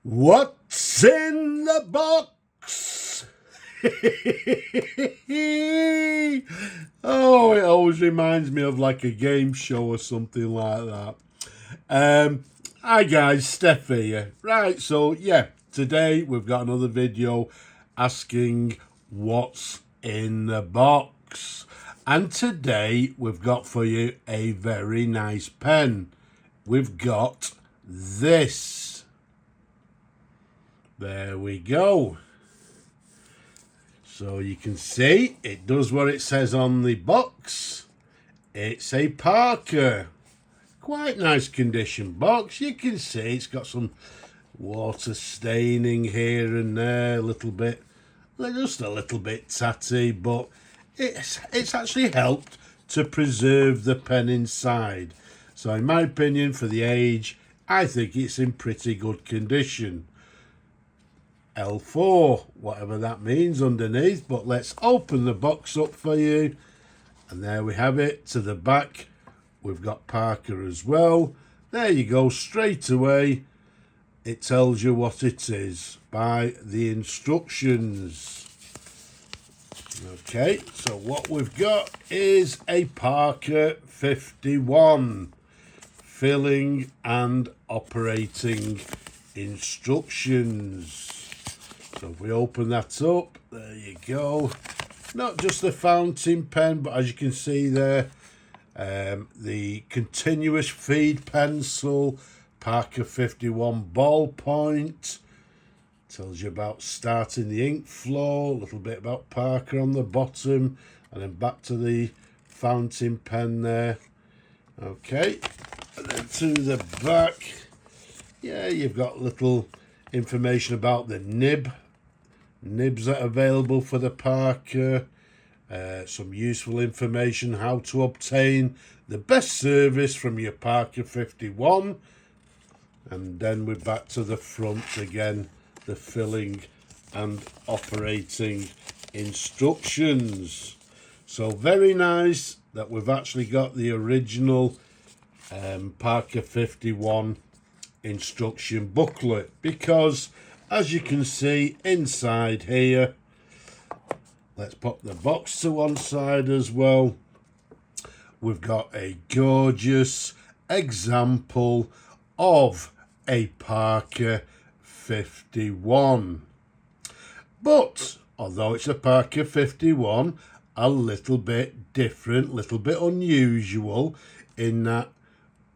What's in the box? Oh, it always reminds me of like a game show or something like that. Hi guys, Steph here. Right, so yeah, today we've got another video asking what's in the box. And today we've got for you a very nice pen. We've got this. There we go. So you can see it does what it says on the box. It's a Parker. Quite nice condition box. You can see it's got some water staining here and there, a little bit, just a little bit tatty, but it's actually helped to preserve the pen inside. So in my opinion, for the age, I think it's in pretty good condition. L4, whatever that means underneath, but let's open the box up for you, and there we have it. To the back we've got Parker as well. There you go, straight away it tells you what it is by the instructions. Okay, so what we've got is a Parker 51 filling and operating instructions. So if we open that up, there you go. Not just the fountain pen, but as you can see there, the continuous feed pencil, Parker 51 ballpoint. Tells you about starting the ink flow, a little bit about Parker on the bottom, and then back to the fountain pen there. Okay, and then to the back, yeah, you've got little information about the nibs that are available for the Parker, some useful information how to obtain the best service from your Parker 51, and then we're back to the front again, the filling and operating instructions. So very nice that we've actually got the original Parker 51 instruction booklet, because as you can see inside here, let's pop the box to one side as well, we've got a gorgeous example of a Parker 51. But although it's a Parker 51, a little bit different, little bit unusual in that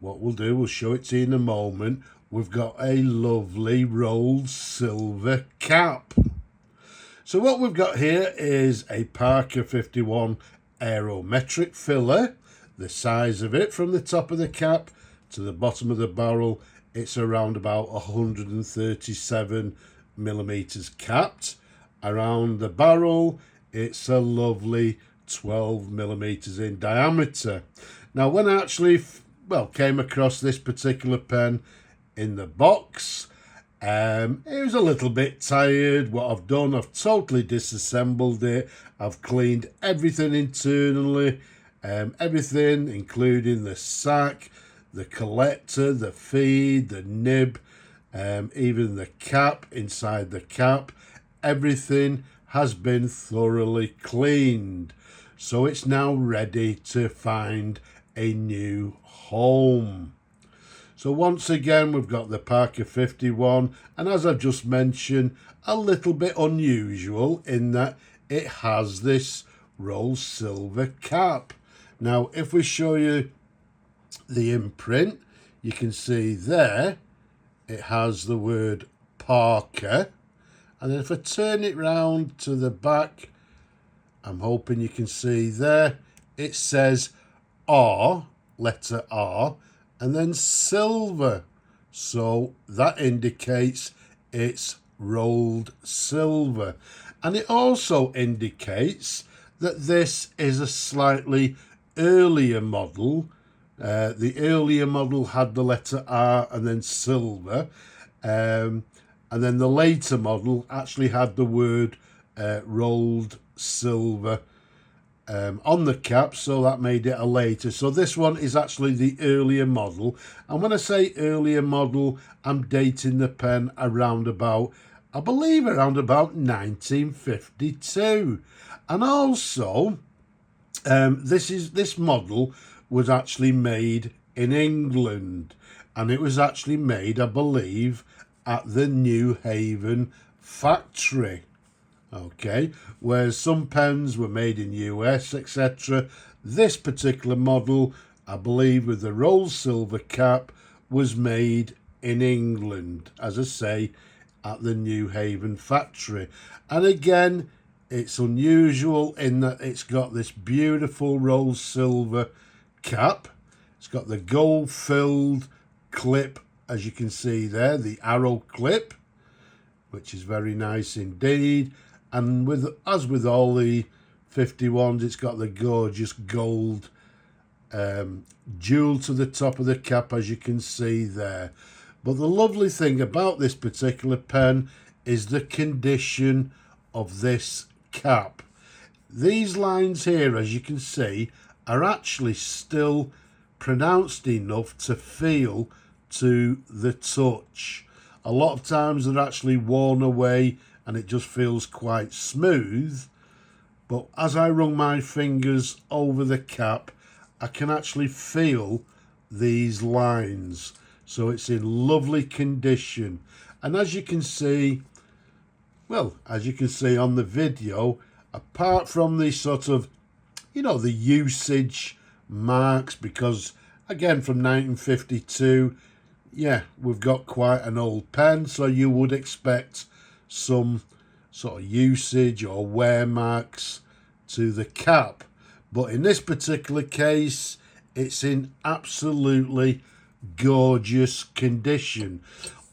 what we'll do, we'll show it to you in a moment, we've got a lovely rolled silver cap. So what we've got here is a Parker 51 aerometric filler. The size of it from the top of the cap to the bottom of the barrel, it's around about 137 millimeters capped. Around the barrel, it's a lovely 12 millimeters in diameter. Now when I actually came across this particular pen in the box, it was a little bit tired. What I've done, I've totally disassembled it. I've cleaned everything internally, everything including the sack, the collector, the feed, the nib, even the cap, inside the cap, everything has been thoroughly cleaned. So it's now ready to find a new home. So once again, we've got the Parker 51, and as I've just mentioned, a little bit unusual in that it has this rolled silver cap. Now, if we show you the imprint, you can see there, it has the word Parker. And then if I turn it round to the back, I'm hoping you can see there, it says R, letter R, and then silver. So that indicates it's rolled silver. And it also indicates that this is a slightly earlier model. The earlier model had the letter R and then silver. And then the later model actually had the word rolled silver on the cap, so that made it a later. So this one is actually the earlier model, and when I say earlier model, I'm dating the pen around about, I believe, around about 1952. And also this model was actually made in England, and it was actually made, I believe, at the Newhaven factory. Okay, whereas some pens were made in US, etc. This particular model, I believe, with the rolled silver cap, was made in England, as I say, at the Newhaven factory. And again, it's unusual in that it's got this beautiful rolled silver cap. It's got the gold filled clip, as you can see there, the arrow clip, which is very nice indeed. And as with all the 51s, it's got the gorgeous gold jewel to the top of the cap, as you can see there. But the lovely thing about this particular pen is the condition of this cap. These lines here, as you can see, are actually still pronounced enough to feel to the touch. A lot of times they're actually worn away and it just feels quite smooth, but as I run my fingers over the cap, I can actually feel these lines. So it's in lovely condition. And as you can see, well, as you can see on the video, apart from the sort of, you know, the usage marks, because again, from 1952, yeah, we've got quite an old pen, so you would expect some sort of usage or wear marks to the cap. But in this particular case, it's in absolutely gorgeous condition.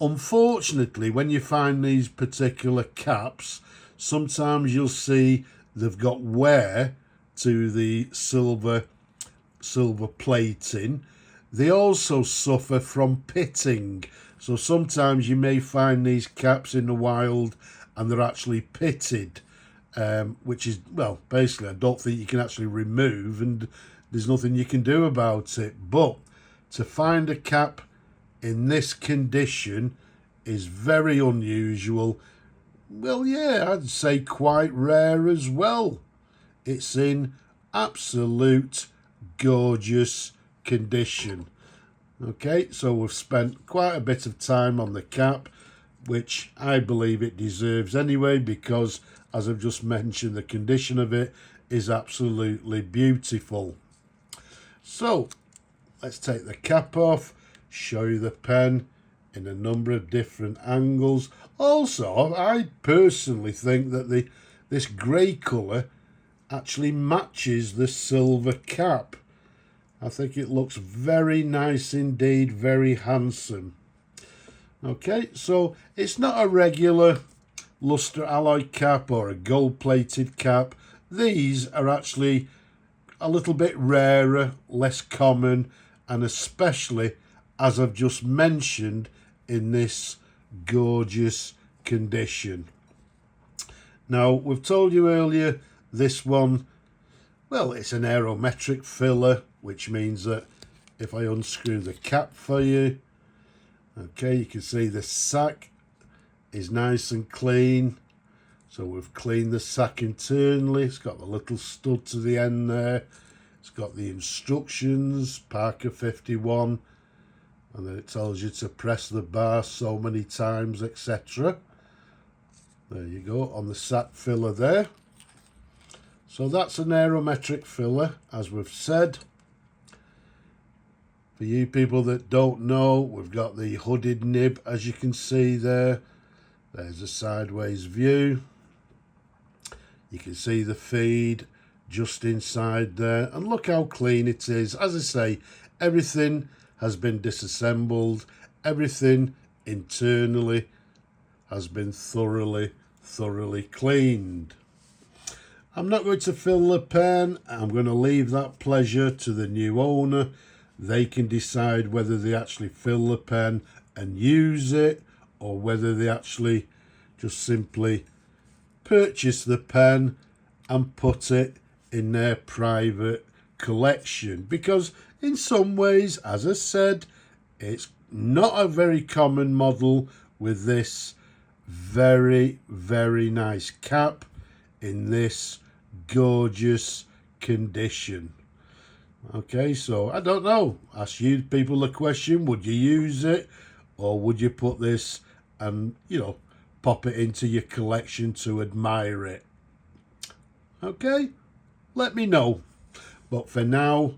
Unfortunately, when you find these particular caps, sometimes you'll see they've got wear to the silver plating. They also suffer from pitting. So sometimes you may find these caps in the wild and they're actually pitted, which is, well, basically I don't think you can actually remove, and there's nothing you can do about it. But to find a cap in this condition is very unusual. Well, yeah, I'd say quite rare as well. It's in absolute gorgeous condition. Okay, so we've spent quite a bit of time on the cap, which I believe it deserves anyway, because as I've just mentioned, the condition of it is absolutely beautiful. So let's take the cap off, show you the pen in a number of different angles. Also, I personally think that this grey colour actually matches the silver cap. I think it looks very nice indeed, very handsome. Okay, so it's not a regular luster alloy cap or a gold plated cap. These are actually a little bit rarer, less common, and especially, as I've just mentioned, in this gorgeous condition. Now, we've told you earlier, this one, well, it's an aerometric filler, which means that if I unscrew the cap for you, okay, you can see the sack is nice and clean. So we've cleaned the sack internally. It's got the little stud to the end there. It's got the instructions, Parker 51, and then it tells you to press the bar so many times, etc. There you go, on the sack filler there. So that's an aerometric filler, as we've said. For you people that don't know, we've got the hooded nib, as you can see there. There's a sideways view. You can see the feed just inside there. And look how clean it is. As I say, everything has been disassembled. Everything internally has been thoroughly cleaned. I'm not going to fill the pen. I'm going to leave that pleasure to the new owner. They can decide whether they actually fill the pen and use it, or whether they actually just simply purchase the pen and put it in their private collection, because in some ways, as I said, it's not a very common model with this very, very nice cap in this gorgeous condition. Okay, so I don't know. Ask you people the question, would you use it, or would you put this and, you know, pop it into your collection to admire it? Okay, let me know. But for now,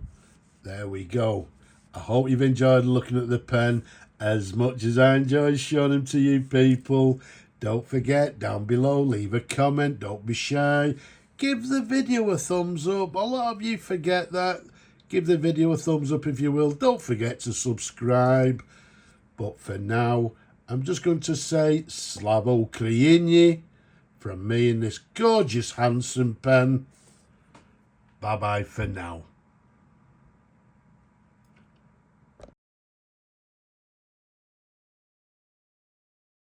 there we go. I hope you've enjoyed looking at the pen as much as I enjoyed showing them to you people. Don't forget, down below, leave a comment. Don't be shy. Give the video a thumbs up. A lot of you forget that. Give the video a thumbs up if you will. Don't forget to subscribe. But for now, I'm just going to say Slavo Ukraini from me in this gorgeous, handsome pen. Bye-bye for now.